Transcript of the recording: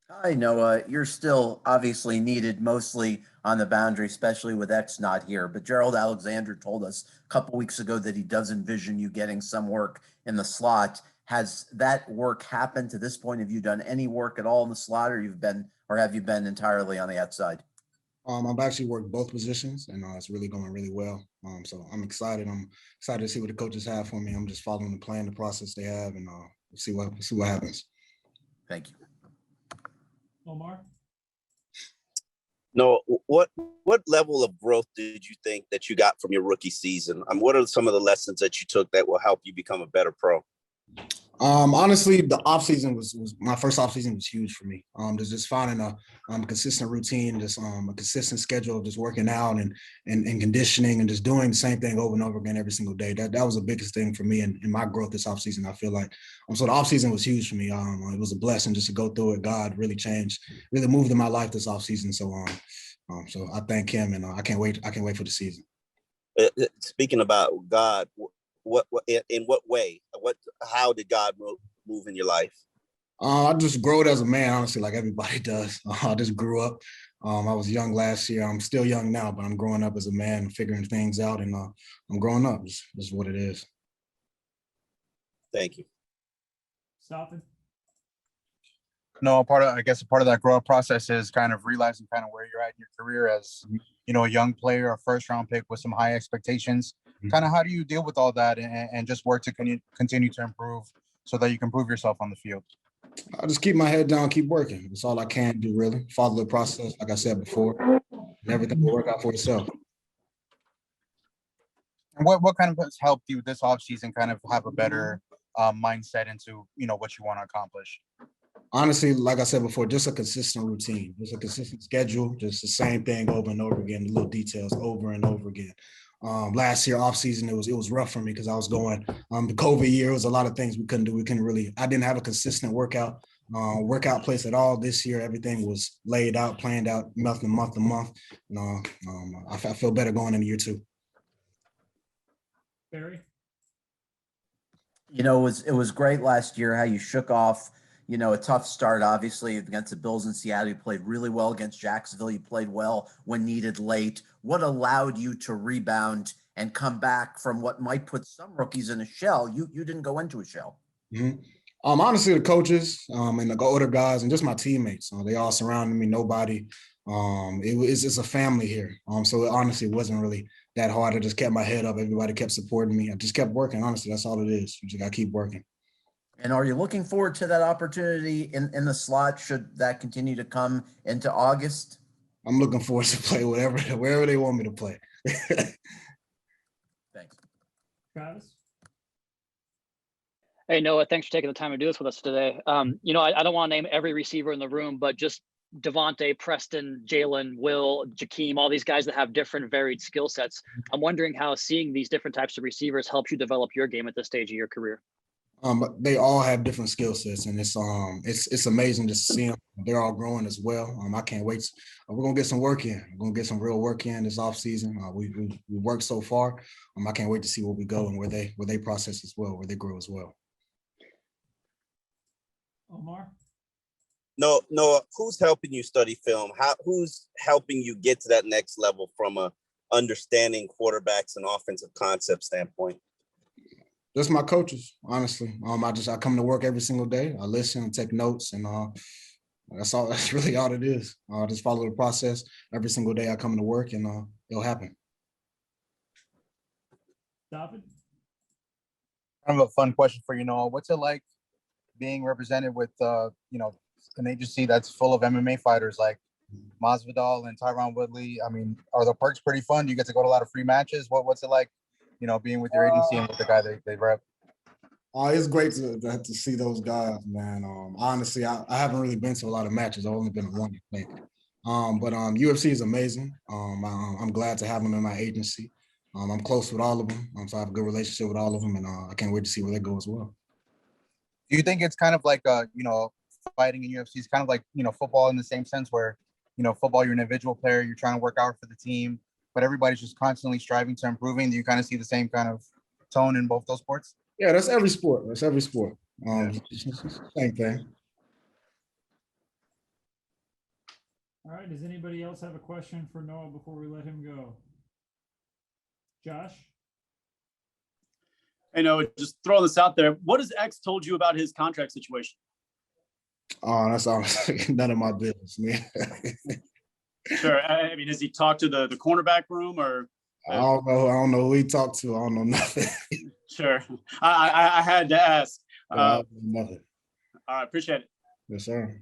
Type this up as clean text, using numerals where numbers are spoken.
Hi, Noah. You're still obviously needed mostly on the boundary, especially with X not here. But Gerald Alexander told us a couple weeks ago that he does envision you getting some work in the slot. Has that work happened to this point? Have you done any work at all in the slot, or have you been entirely on the outside? I've actually worked both positions, and it's really going really well. So I'm excited. I'm excited to see what the coaches have for me. I'm just following the plan, the process they have, and we'll see what happens. Thank you. Omar? No, what level of growth did you think that you got from your rookie season? What are some of the lessons that you took that will help you become a better pro? Honestly, the offseason was my first offseason was huge for me. Just finding a consistent routine, just a consistent schedule of just working out and conditioning and just doing the same thing over and over again every single day. That was the biggest thing for me in my growth this offseason. I feel like so the offseason was huge for me. It was a blessing just to go through it. God really changed, really moved in my life this offseason. So I thank him, and I can't wait. I can't wait for the season. Speaking about God, what in what way? How did God move in your life? I just grew as a man, honestly, like everybody does. I just grew up. I was young last year. I'm still young now, but I'm growing up as a man, figuring things out, and I'm growing up. This is what it is. Thank you. Stopping. No, I guess a part of that growth process is kind of realizing kind of where you're at in your career as, a young player, a first round pick with some high expectations. Kind of how do you deal with all that and just work to continue to improve so that you can prove yourself on the field? I just keep my head down, keep working. That's all I can do, really. Follow the process, like I said before, and everything will work out for itself. And what kind of has helped you this offseason kind of have a better mindset into, what you want to accomplish? Honestly, like I said before, just a consistent routine, just a consistent schedule, just the same thing over and over again, the little details over and over again. Last year off season, it was rough for me because I was going the COVID year. It was a lot of things we couldn't do. I didn't have a consistent workout place at all. This year, everything was laid out, planned out, month to month. I feel better going into year two. Barry? It was great last year how you shook off, a tough start, obviously, against the Bills in Seattle. You played really well against Jacksonville. You played well when needed late. What allowed you to rebound and come back from what might put some rookies in a shell? You didn't go into a shell. Mm-hmm. Honestly, the coaches and the older guys and just my teammates, they all surrounded me. Nobody. It's just a family here. So honestly, it wasn't really that hard. I just kept my head up. Everybody kept supporting me. I just kept working. Honestly, that's all it is. You just got to keep working. And are you looking forward to that opportunity in the slot? Should that continue to come into August? I'm looking forward to play wherever they want me to play. Thanks. Travis? Hey, Noah, thanks for taking the time to do this with us today. I don't want to name every receiver in the room, but just Devontae, Preston, Jalen, Will, Jakeem, all these guys that have different varied skill sets. I'm wondering how seeing these different types of receivers helps you develop your game at this stage of your career. They all have different skill sets, and it's amazing just to see them. They're all growing as well. I can't wait. We're gonna get some work in. We're gonna get some real work in this offseason. We worked so far. I can't wait to see where we go and where they process as well, where they grow as well. Omar? No, who's helping you study film? Who's helping you get to that next level from a understanding quarterbacks and offensive concept standpoint? Just my coaches, honestly. I come to work every single day. I listen and take notes, and that's all. That's really all it is. I just follow the process every single day. I come to work, and it'll happen. Stop it. Kind of a fun question for you, Noah. What's it like being represented with an agency that's full of MMA fighters like Masvidal and Tyron Woodley? I mean, are the perks pretty fun? Do you get to go to a lot of free matches? What's it like, being with your agency and with the guy they rep? It's great to see those guys, man. Honestly, I haven't really been to a lot of matches. I've only been to one, I think. But UFC is amazing. I'm glad to have them in my agency. I'm close with all of them, so I have a good relationship with all of them, and I can't wait to see where they go as well. Do you think it's kind of like fighting in UFC is kind of like football in the same sense where football you're an individual player, you're trying to work out for the team, but everybody's just constantly striving to improving? Do you kind of see the same kind of tone in both those sports? Yeah, that's every sport. Same thing. All right, does anybody else have a question for Noah before we let him go? Josh? Hey, Noah, just throwing this out there. What has X told you about his contract situation? Oh, that's honestly none of my business, man. Sure. I mean, has he talked to the cornerback room or? I don't know. I don't know who he talked to. I don't know nothing. Sure. I had to ask. I don't know nothing. All right. Appreciate it. Yes, sir.